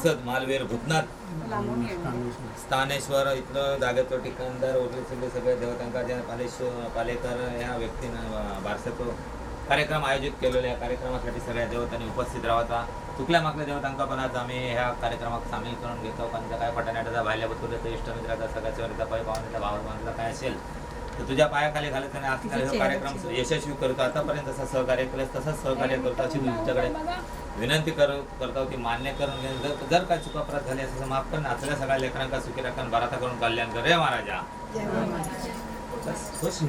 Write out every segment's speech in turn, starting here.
तसंच मालवीर भूतनाथ स्थानेश्वर इथलं जागेचो ठिकाणदार उरले सगळे देवतांका ज्या पालेकर ह्या व्यक्तीनं बारसाचो कार्यक्रम आयोजित केलेला या कार्यक्रमासाठी सगळ्या देवतांनी उपस्थित राहायचा. चुकल्या मागल्या देवतांका पण आज आम्ही ह्या कार्यक्रमात सामील करून घेतो. कारण काय पटाण्याचा भायल्या बसवल्याचा इष्टमित्राचा सगळ्या चोरीचा पै पाहुण्याचा भावाचा काय असेल तर तुझ्या पायाखाली घालत आणि आजकाल हा कार्यक्रम यशस्वी करतो. आतापर्यंत जसं सहकार्य केलं तसंच सहकार्य करतो अशी तुमच्याकडे विनंती करतो ती मान्य करून घ्या. जर काय चुकापराध झाली असेल तर माफ कर. नाचल्या सगळ्या लेकरांका सुखी राखण बाराता करून कल्याण कर रे महाराजा. खुश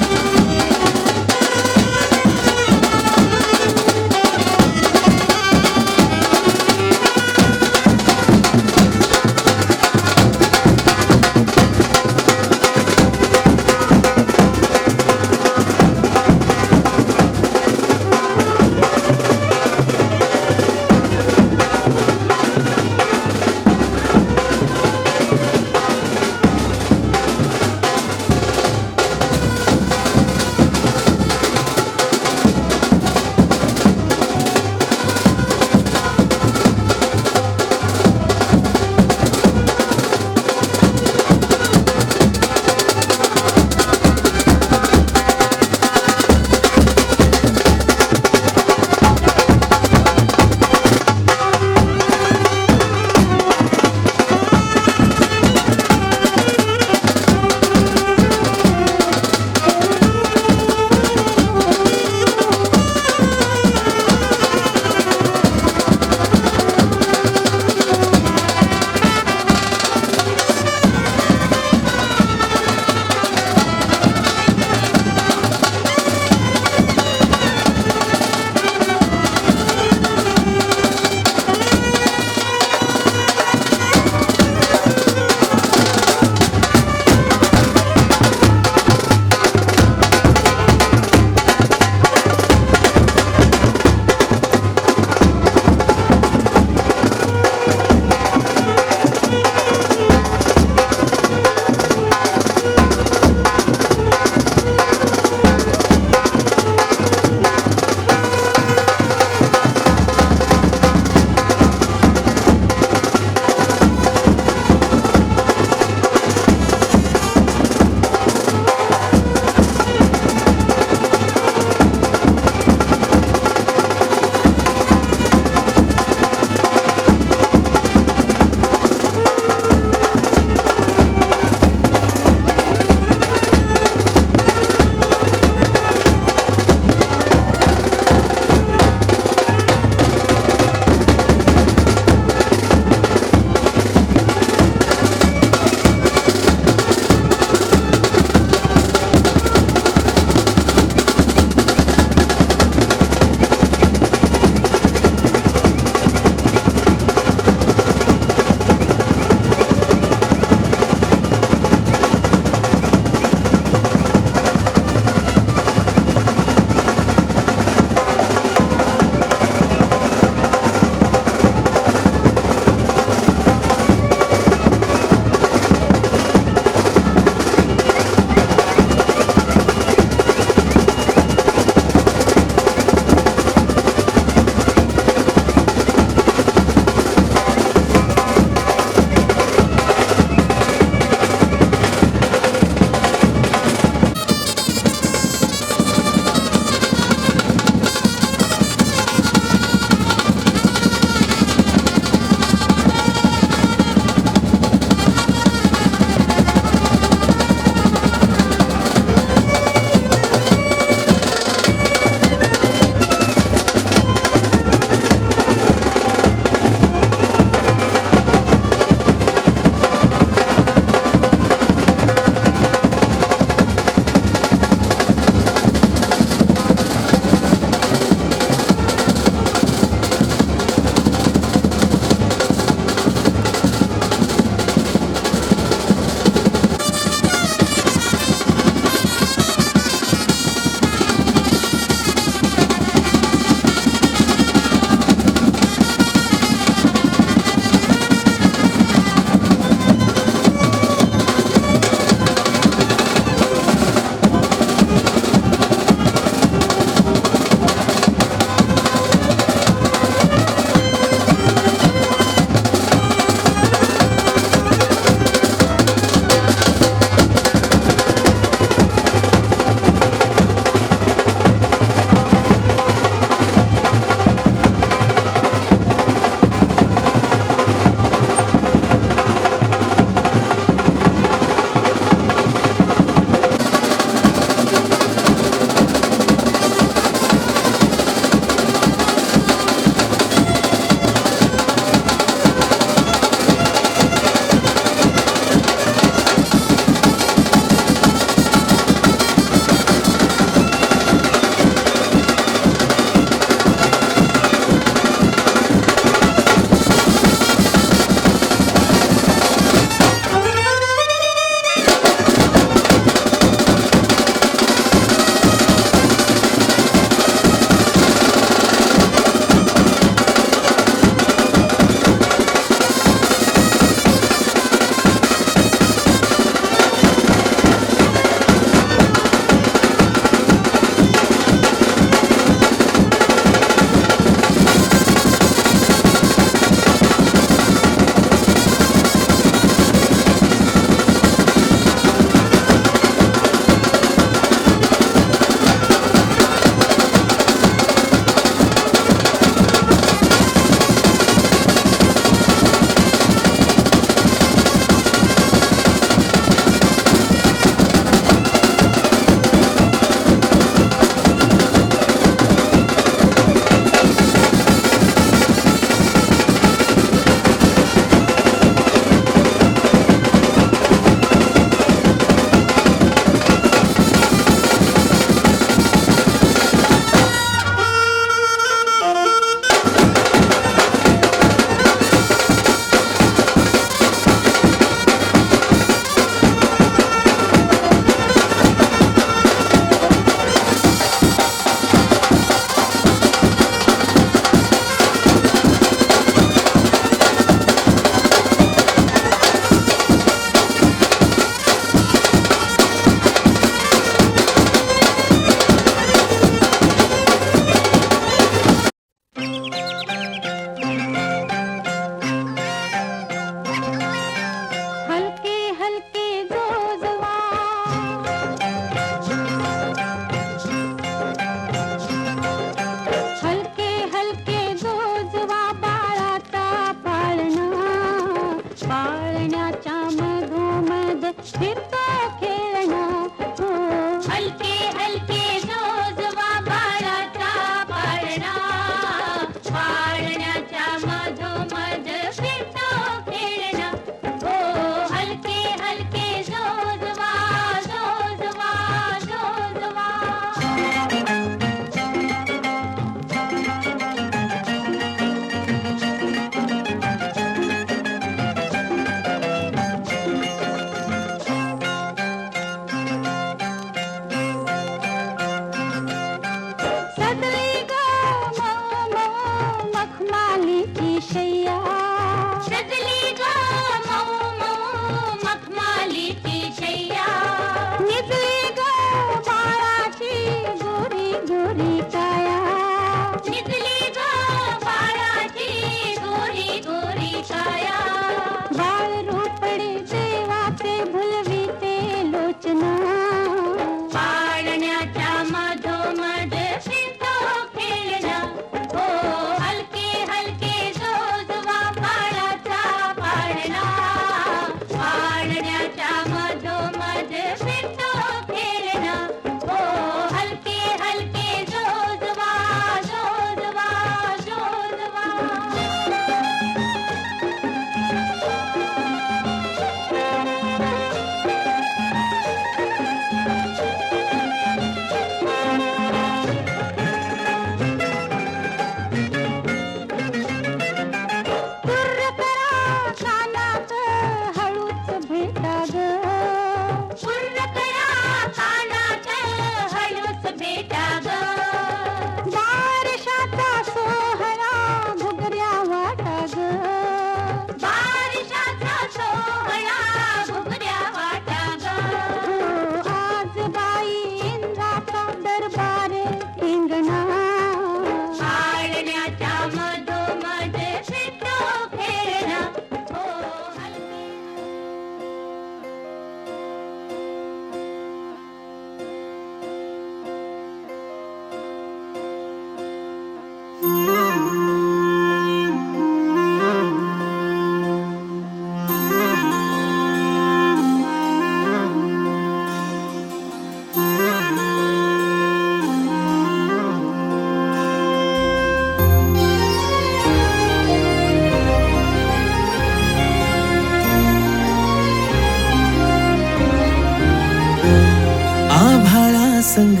संग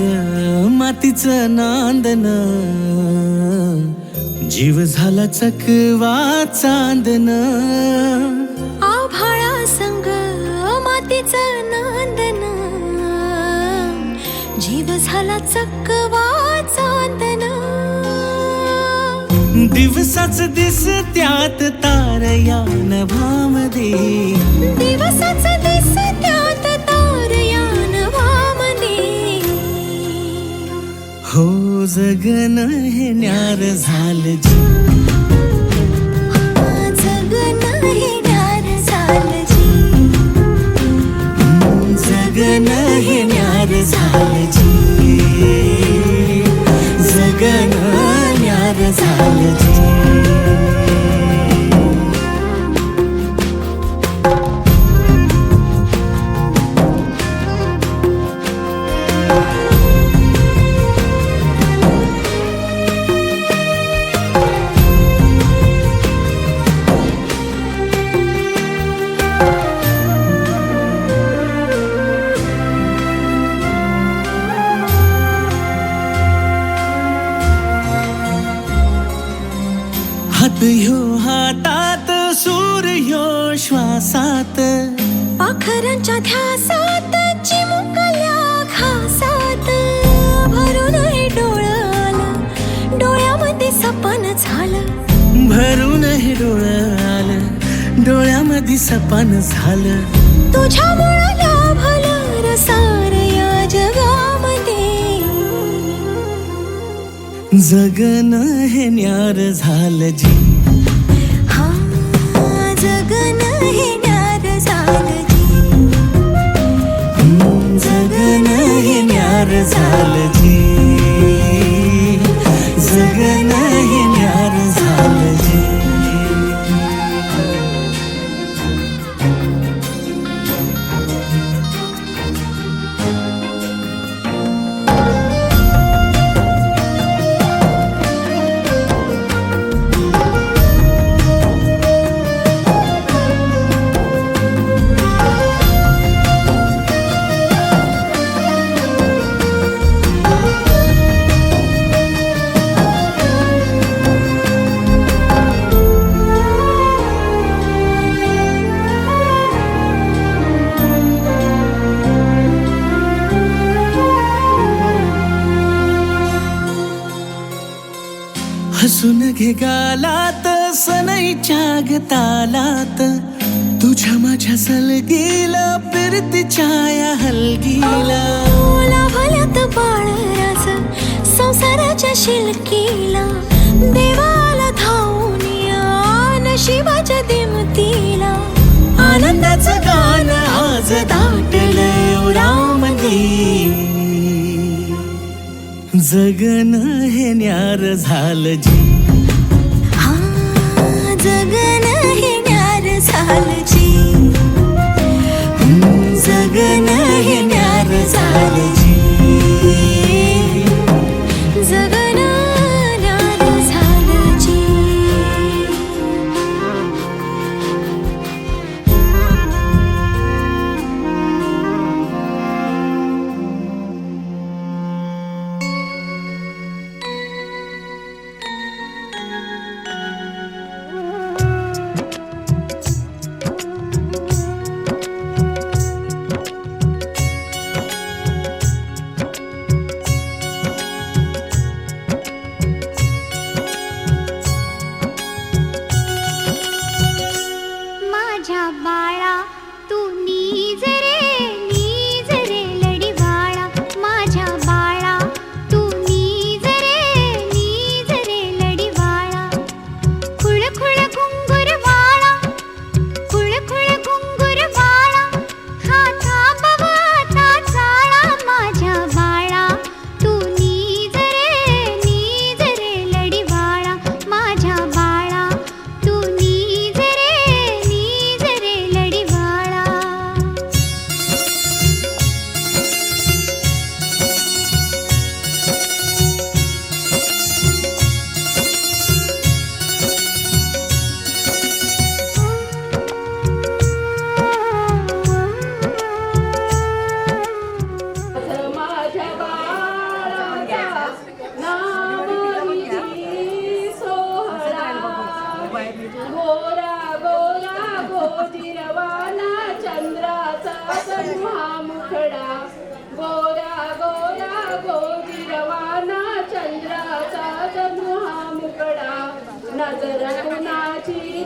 मातीचं नांदन, जीव झाला चकवा चांदन. आभाळा संग मातीचं नांदन, जीव झाला चकवा चांदन. दिवसाच दिस त्यात तार या नभामध्ये, दिवसाच दिस त्यात तार या नभामध्ये. हो जगन हे न्यार झालं जी, जगन हे न्यार झालं जी. जगन हे न्यार झालं जी, जगन न्यार झालं जी. हात ह्यो हातात, सूर ह्यो श्वासात, पाखरांच्या ध्यासात, चिमुकल्या घासात. भरून हे डोळं आलं, डोळ्यामध्ये सपन झालं. भरून हे डोळं आलं, डोळ्यामध्ये सपन झालं. तुझ्यामुळं लाभलं रसार या जगामध्ये. जगन हे न्यार झालं जी, हा जगन हे न्यार झालं जी. जगन हे न्यार झालं जी, जगन हे न्यार झालं जी. हसून घे गालात, सनईच्या गतालात, तुझ्या माझ्या सलगीला, फिरतीच्या या हलगीला. लाभल्यात बाळराज संसाराच्या शिलकीला. देवाला धावून या नशिबाच्या दिमतीला. आनंदाचं गाणं आज दाटलं उरामध्ये. जगन हे न्यार झालं जी, हा जगन हे न्यार झालं जी. जगन हे न्यार झालं जी. जगन न्यार झालं जी.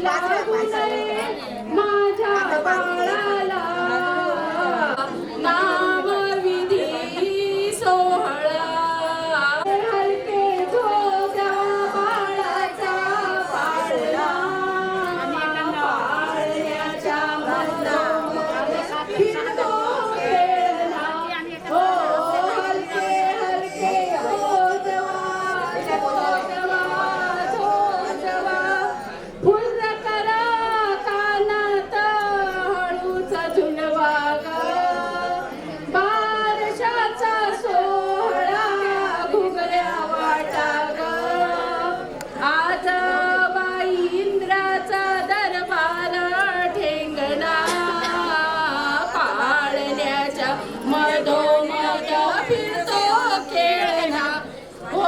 लागू नये माझ्या बाळाला नामविधी सोहळा हलके झोजा बाळाचा पाळला पाळण्याच्या मधोमध फिरतो खेळला हो हलके हलके झोजवा झोजवा फुल करा कानात हळूच झुलवा ग बारशाचा सोहळा घुगऱ्या वाटा ग आज बाई इंद्राचा दरबार ठेंगणा पाळण्याच्या मधोमध फिरतो खेळणा हो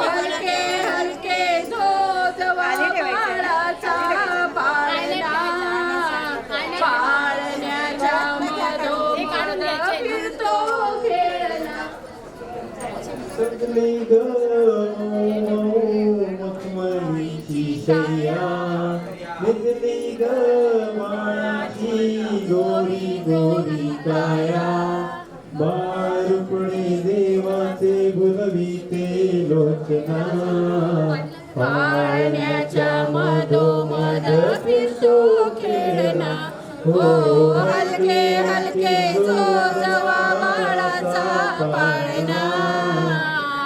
हलके हलके झोजवा बाळाचा पाळणा पाळण्याच्या मधोमध फिरतो खेळणा सजली ग मखमलीची शय्या निजली ग मायाची गोरी गोरी काया बाळ रुपणे देवाचे भुलविते लोचना पाळण्याच्या मधोमध फिरतो खेळणा हो हलके हलके झोजवा बाळाचा पाळणा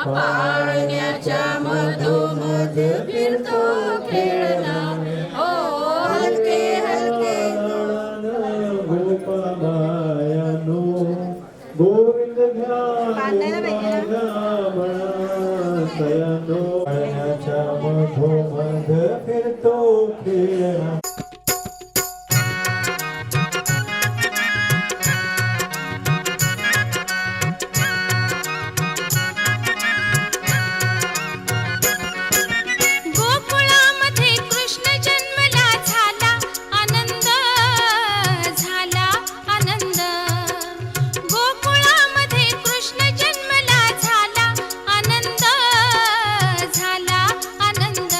पाळण्याच्या मधोमध फिरतो खेळणा हो हलके हलके गोपामायानो गोविंद घ्या सयानो पाळण्याच्या मधोमध फिरतो खेळणा गोकुळामध्ये कृष्ण जन्मला झाला आनंद झाला आनंद गोकुळामध्ये कृष्ण जन्मला झाला आनंद झाला आनंद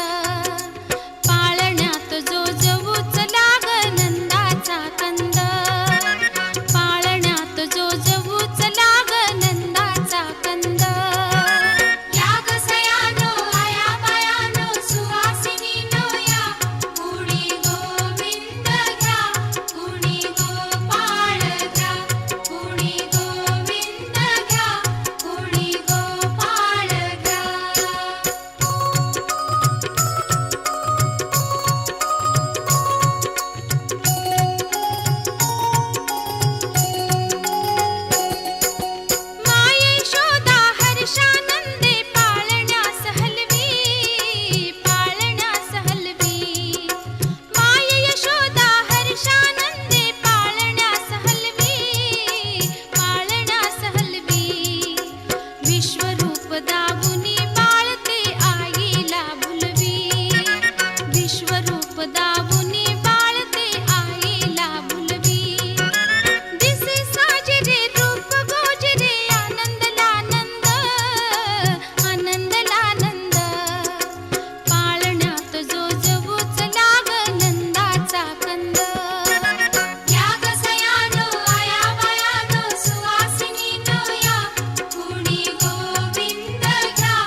पाळण्यात जो जवूच लाग नंदाचा कंद पाळण्यात जो जवूच लाग नंदाचा कंद या गसयानो आया बायानो सुवासिनीनो या कुणी गोविंद घ्या कुणी गोपाळ घ्या कुणी गोविंद घ्या कुणी गोपाळ घ्या माये शोधा हर्षानंदे पाळण्यास हलवी पाळण्यास हलवी माये यशोदा हर्षानंदे पाळण्यास हलवी पाळण्यास हलवी विश्वरूप दावुनी बाळते आईला भुलवी विश्वरूप दावुनी बाळते आईला भुलवी दिसे साजरे रूप गोजरे आनंदलानंद आनंदलानंद पाळण्यात जो जवूच लाग नंदाचा कंद या गसयानो आया बायानो सुवासिनीनो या कुणी गोविंद घ्या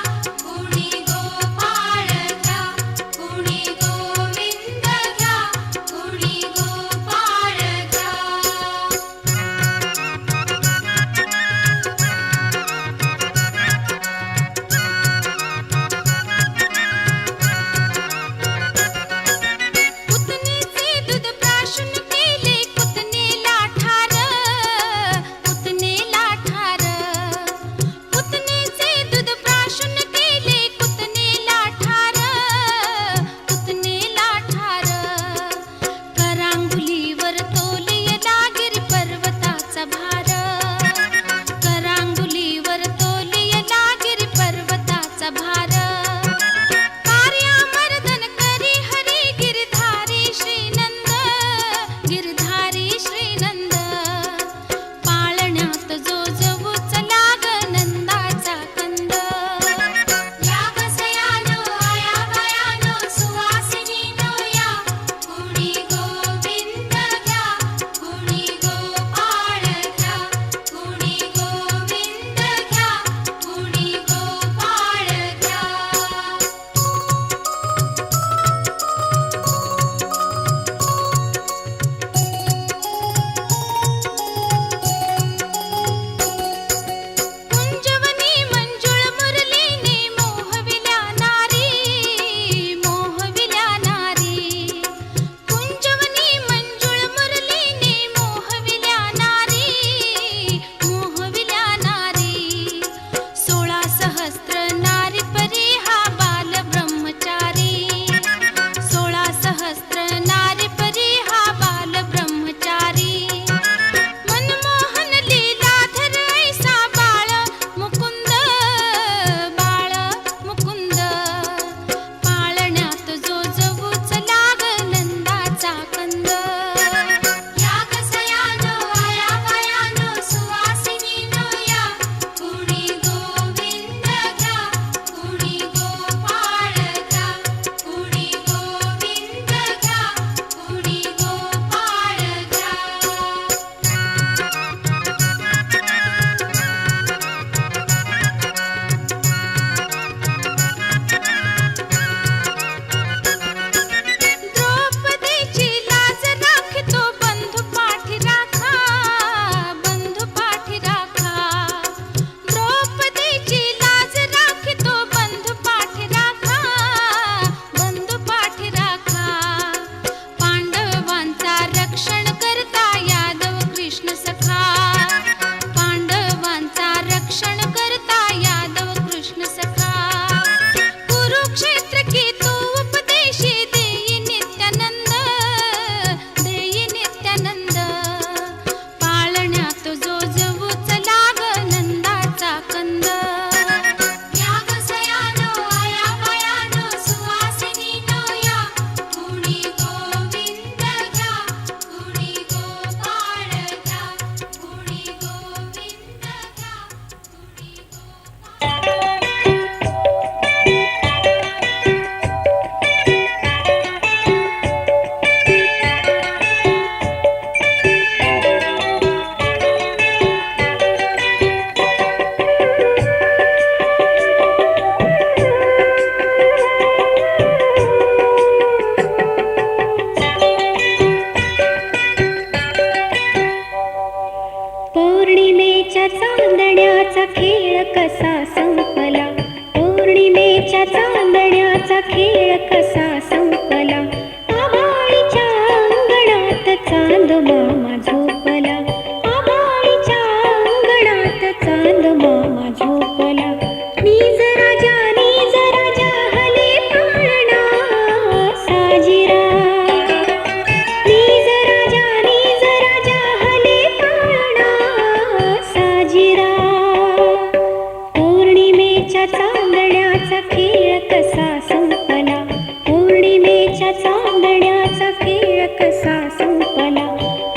खेळ कसा संपला आबाळीच्या अंगणात चांद मामा झोपला आबाळीच्या अंगणात चांद मामा झोपला नीज राजा हले पाळणा साजिरा नीज राजा हले पाळणा साजिरा पौर्णिमेच्या चांदण्याचा खेळ कसा संपला पौर्णिमेच्या चांदण्याचा खेळ कसा संपला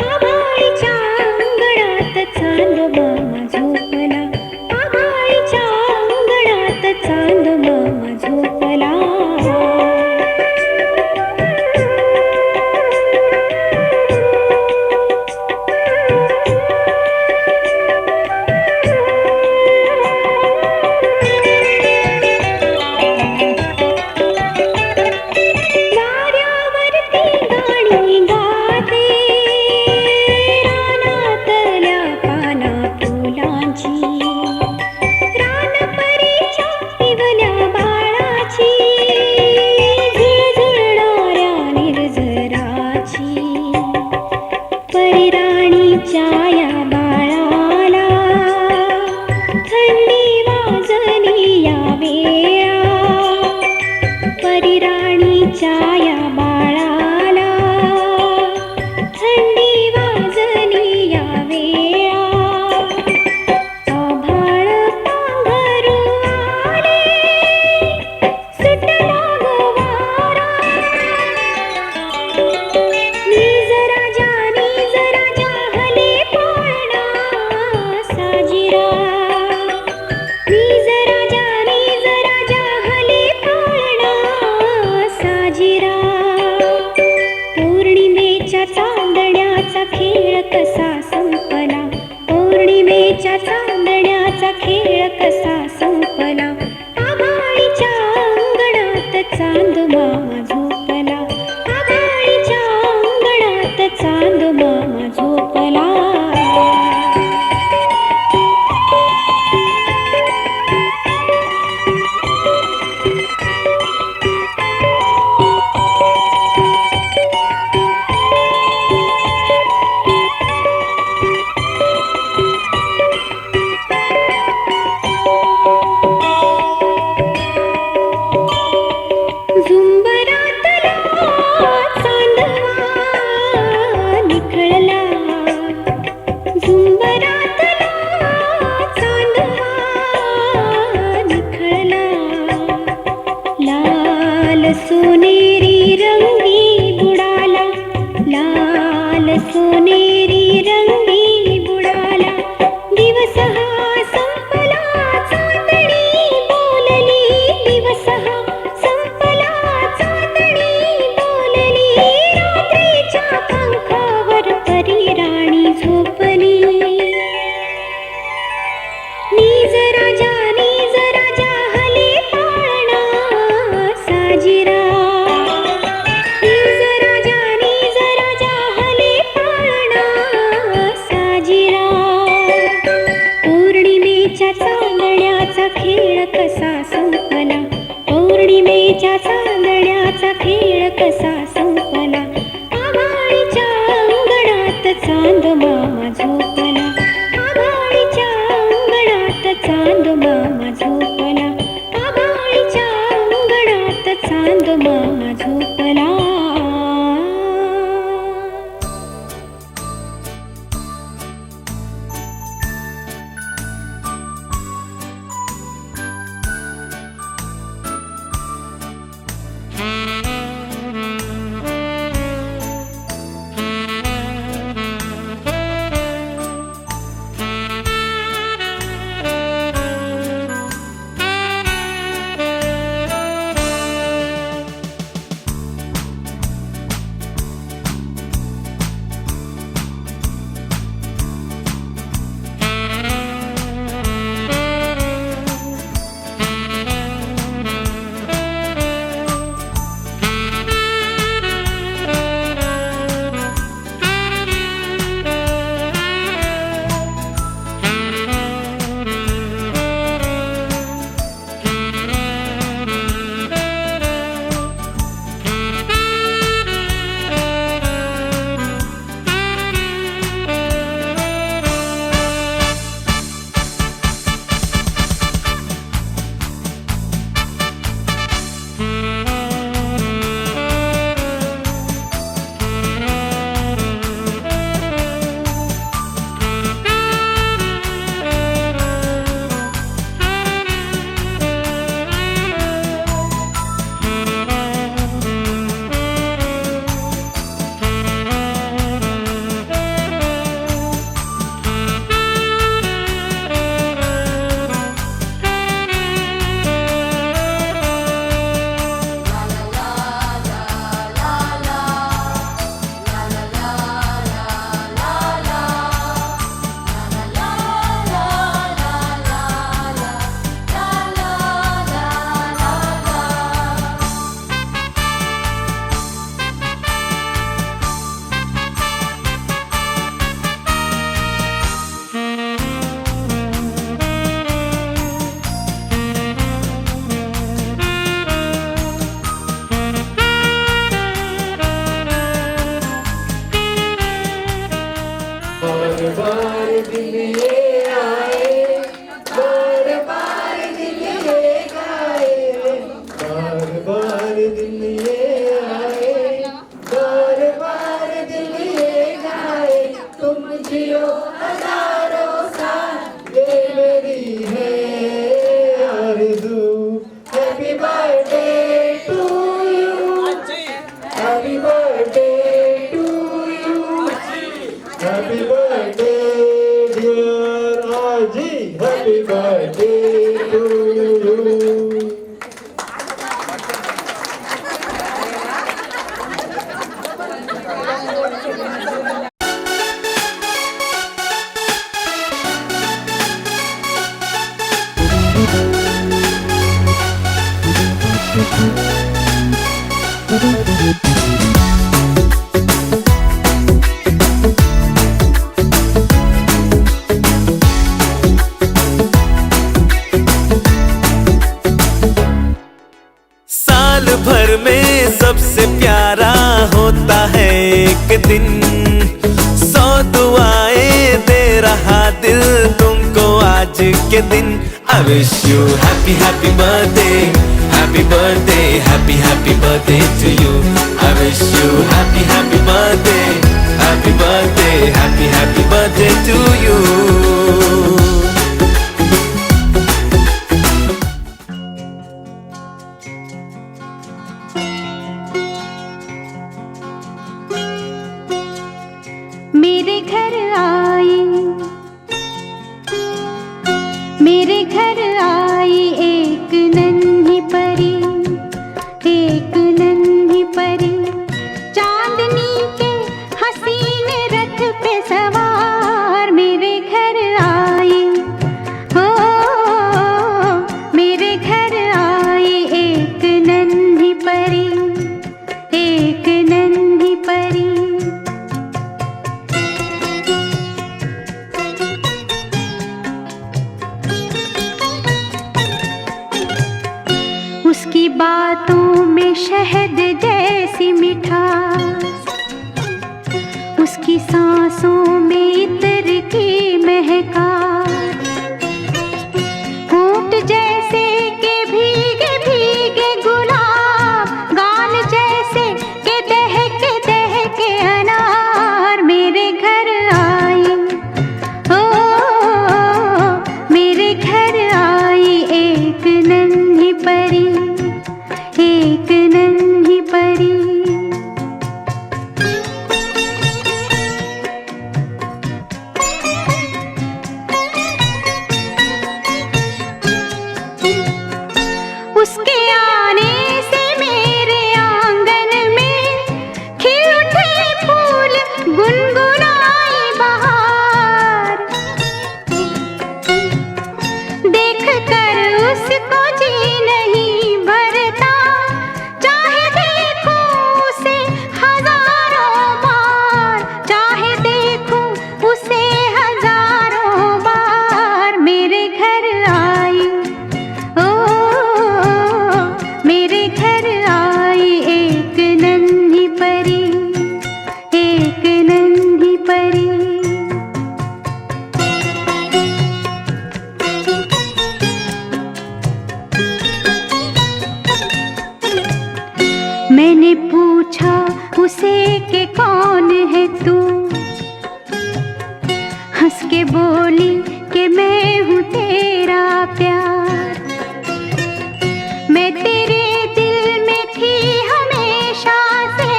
आबाळीच्या अंगणात चांद मामा झोपला आबाळीच्या अंगणात चांद मामा झोपला वाऱ्यावरती गाणी गाते रानातल्या पाना फुलांची रानपरीच्या पिवल्या बाळाची झुळझुळणाऱ्या निर्झराची परिराणीच्या या बाळाला थंडी वाजली या वेळा परिराणीच्या या बाळाला थंडी वाजली या वेळा आभाळ पांघरू आले सुटला ग वारा नीज राजा हले पाळणा साजिरा नीज राजा हले पाळणा साजिरा पौर्णिमेच्या चांदण्याचा खेळ कसा संपला पौर्णिमेच्या चांदण्याचा खेळ कसा संपला आबाळीच्या अंगणात चांद मामा झोपला आबाळीच्या अंगणात चांद मामा झोपला झुंबरातला चांदवा निखळला झुंबरातला चांदवा निखळला लाल सोनेरी रंगी बुडाला लाल सोनेरी रंगी बुडाला दिवस हा संपला चांदणी बोलली दिवस हा संपला चांदणी बोलली रात्रीच्या पंखावर परिराणी झोपली नीज राजा हले पाळणा साजिरा नीज राजा हले पाळणा साजिरा पौर्णिमेच्या चांदण्याचा खेळ कसा संपला पौर्णिमेच्या चांदण्याचा खेळ कसा संपला आबाळीच्या अंगणात चांद मामा झोपला आबाळीच्या अंगणात चांद मामा झोपला आबाळीच्या अंगणात चांद मामा झोपला साल भर में सबसे प्यारा होता है एक दिन, 100 दुआएं दे रहा दिल तुमको आज के दिन। I wish you happy happy birthday, happy birthday, happy happy birthday to you. I wish you happy happy birthday, happy birthday, happy happy birthday to you. मेरे घर आई, मेरे घर आई एक नन्ही परी, एक नन्ही परी, चांदनी के हसीन रथ पे सवार मेरे घर आई। हो मेरे घर आई एक नन्ही परी, एक नन्ही परी। उसकी बातों में शहद जैसी मिठास, उसकी सांसों में इत्र की महकास, होंठ जैसे के भीगे भीगे गुलाब, गाल जैसे के दहके अनार मेरे घर आई। ओ मेरे घर आई एक नन्ही परी, एक नन्ही परी। उसके आने से मेरे आंगन में खिल उठे फूल, गुनगुनाई बहार। देख कर उसको जी नहीं भरता, चाहे देखूं उसे हजारों बार, चाहे देखूं उसे हजारों बार मेरे घर आई। ओ मेरे घर आई एक नन्ही परी, एक नन्ही परी। मैंने पूछा उसे कि कौन है तू, हंस के बोली कि मैं हूँ तेरा प्यार। मैं तेरे दिल में थी हमेशा से,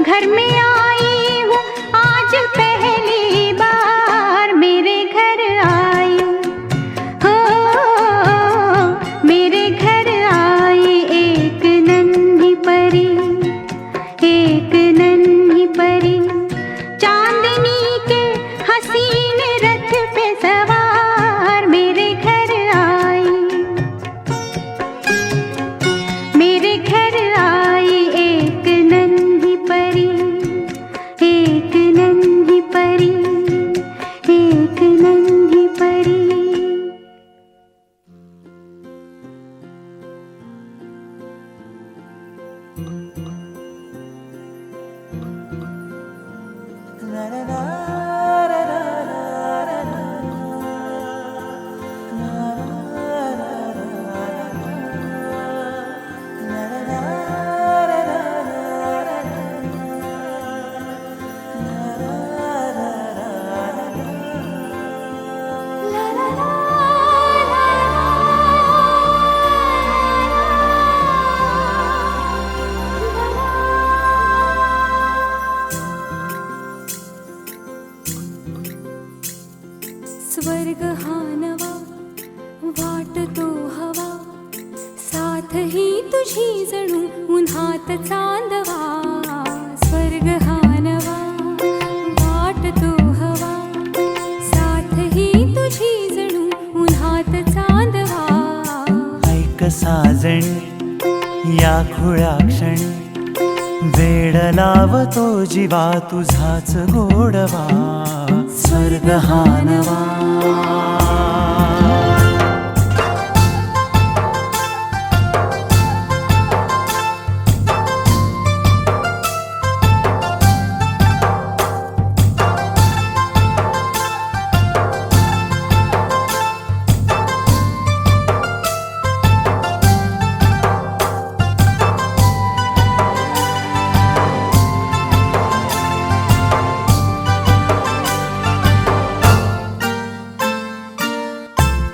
घर में आई हूँ आज पहली बार मेरे घर आई। हो मेरे घर आई एक नन्ही परी, एक नन्ही परी, चांदनी के हसीन रथ पे सवार मेरे घर आई। मेरे घर आई एक नन्ही परी, एक नन्ही परी, एक नन्ही परी। स्वर्ग हा नवा वाटतो हवा, साथ ही तुझी जणू उन्हात चांदवा। स्वर्ग हा नवा वाटतो हवा, साथ ही तुझी जणू उन्हात चांदवा। ऐक साजण या खुळा क्षण, वेड लावतो जीवा तुझाच गोडवा स्वर्ग हा नवा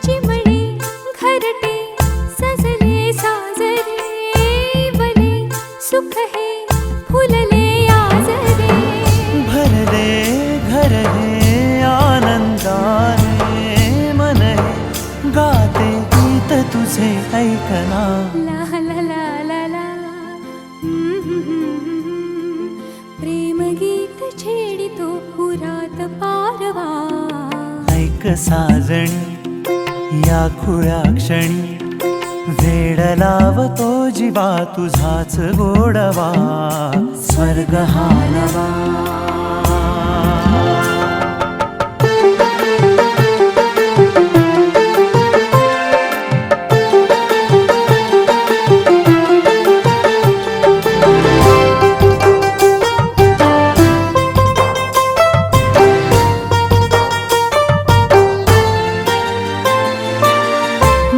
चिमणे घरटे सजले साजरे बले सुख हे फुलले आजरे भरले घर हे आनंदाने मन हे गाते गीत तुझे ऐकना ला ला ला ला ला प्रेम गीत छेडितो पुरात पारवा ऐक साजणी या खुळ्या क्षणी वेड लावतो जीवा तुझाच गोडवा स्वर्ग हा नवा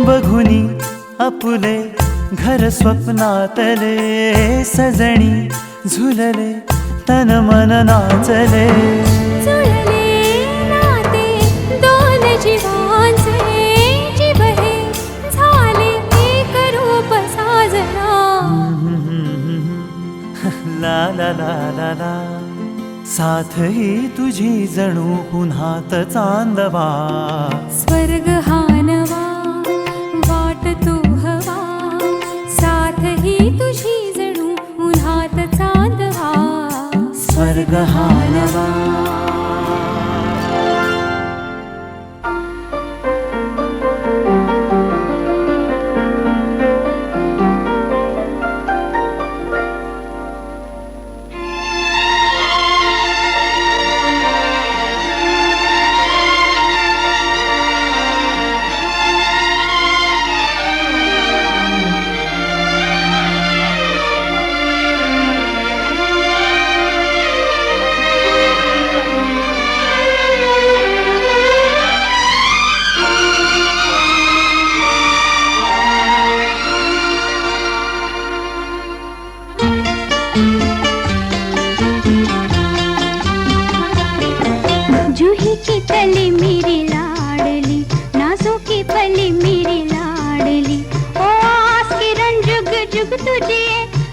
बघुनी आपुले घर स्वप्नातले सजणी झुलले तन मन नाचले जुळले नाते दोन जीवांचे जीव हे झाले एक रूप साजना ला ला ला ला ला साथ ही तुझी जणू पुन्हात चांदवा स्वर्ग हा नवा वाट तू हवा साथ ही तुझी जणू उन्हात चांदवा स्वर्ग हा नवा जूही की कली मेरी लाडली नाजों की पली मेरी लाडली ओ आस किरण जुग जुग तुझे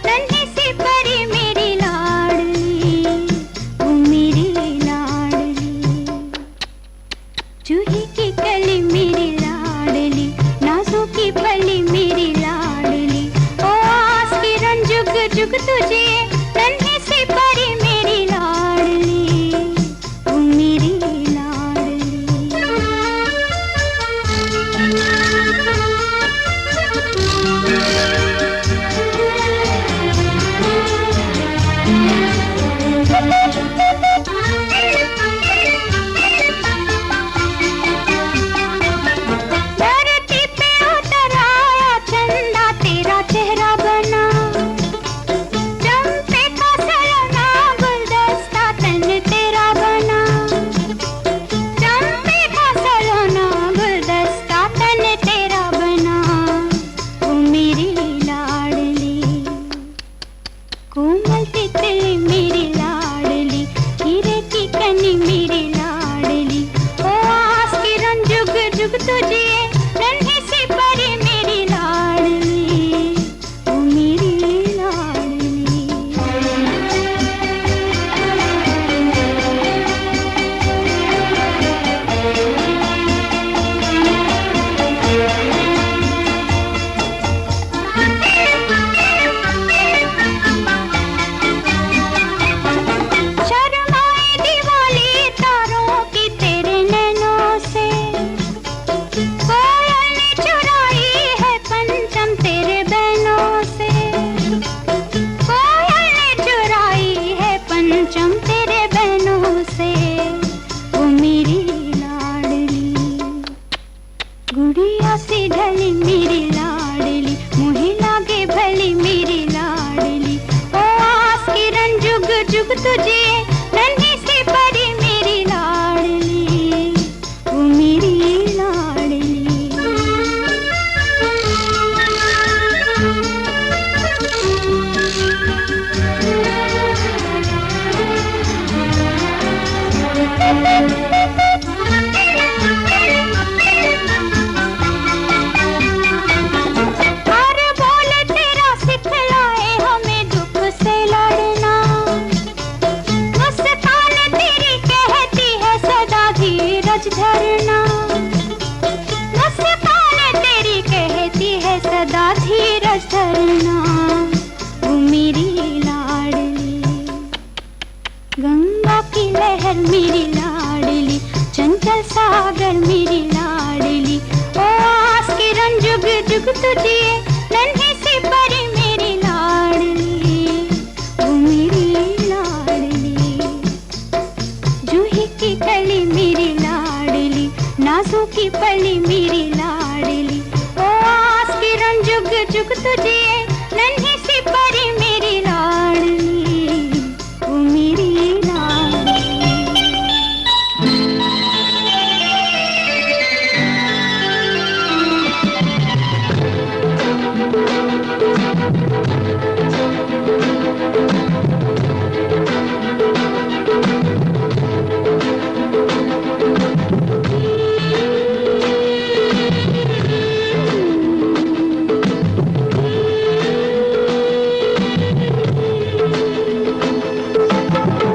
नन्ही सी परी मेरी लाडली ओ मेरी लाडली जूही की कली मेरी लाडली नाजों की पली मेरी लाडली ओ आस किरण जुग जुग तुझे नन्ही सी परी मेरी लाडली ओ मेरी धरती पे उतरा करना वो मेरी लाडली। गंगा की लहर मेरी लाडली, चंचल सागर मेरी लाडली। ओ आस किरण जुग जुग तुझे, नन्ही सी परी मेरी लाडली, वो मेरी लाडली। जूही की कली मेरी लाडली, नाजुकी पली मेरी लाडली। ओ आस किरण जुग जुग तुझे, नन्ही सी परी मेरी लाडली, वो मेरी लाडली।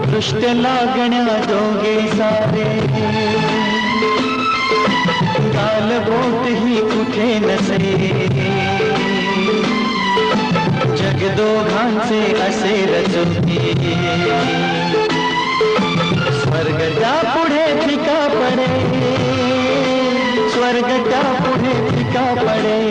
दृष्ट लागण्या जोगे सारे, गाल बोट ही कुठे नसे, जग दोघांचे असे रचते, स्वर्गच्या पुढे फिका पडे, स्वर्गच्या पुढे फिका पडे।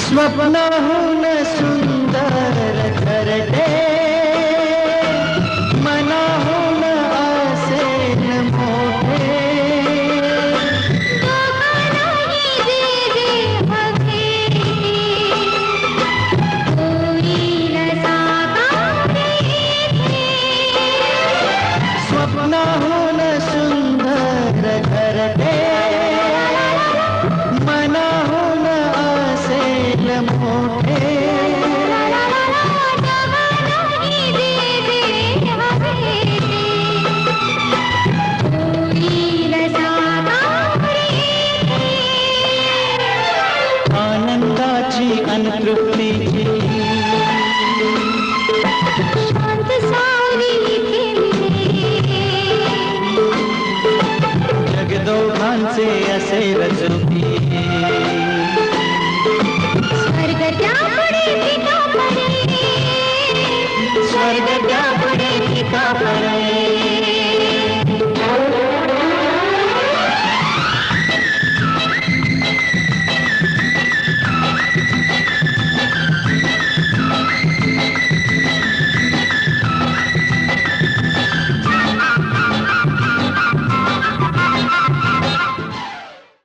स्वप्नाहून सुंदर घरटे, मनाहून आसेन मोठे, स्वप्नाहून सुंदर घरटे,